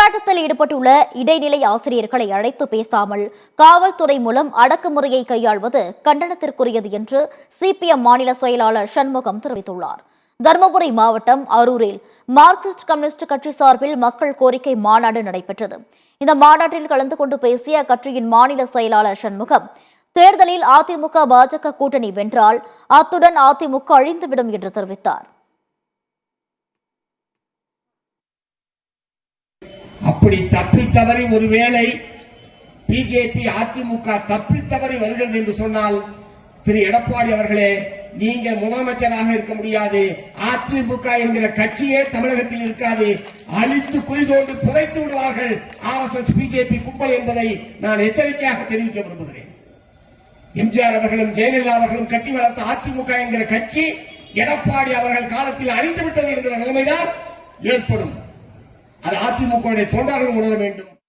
போராட்டத்தில் ஈடுபட்டுள்ள இடைநிலை ஆசிரியர்களை அழைத்து பேசாமல் காவல்துறை மூலம் அடக்குமுறையை கையாள்வது கண்டனத்திற்குரியது என்று சிபிஎம் மாநில செயலாளர் சண்முகம் தெரிவித்துள்ளார். தருமபுரி மாவட்டம் அரூரில் மார்க்சிஸ்ட் கம்யூனிஸ்ட் கட்சி சார்பில் மக்கள் கோரிக்கை மாநாடு நடைபெற்றது. இந்த மாநாட்டில் கலந்து கொண்டு பேசிய அக்கட்சியின் மாநில செயலாளர் சண்முகம், தேர்தலில் அதிமுக பாஜக கூட்டணி வென்றால் அத்துடன் அதிமுக அழிந்துவிடும் என்று தெரிவித்தார். அப்படி தப்பி தவறி ஒருவேளை பிஜேபி அதிமுக தப்பி தவறி வருகிறது என்று சொன்னால், திரு எடப்பாடி அவர்களே, நீங்க முதலமைச்சராக இருக்க முடியாது. அதிமுக என்கிற கட்சியே தமிழகத்தில் இருக்காது. அழித்து குழி தோண்டி புதைத்து விடுவார்கள் RSS பிஜேபி கும்பல் என்பதை நான் எச்சரிக்கையாக தெரிவிக்க விரும்புகிறேன். எம்ஜிஆர் அவர்களும் ஜெயலலிதா அவர்களும் கட்டி வளர்த்த அதிமுக என்கிற கட்சி எடப்பாடி அவர்கள் காலத்தில் அழிந்து விட்டது என்கிற நிலைமைதான் ஏற்படும். அது அதிமுக தொண்டர்கள் உணர வேண்டும்.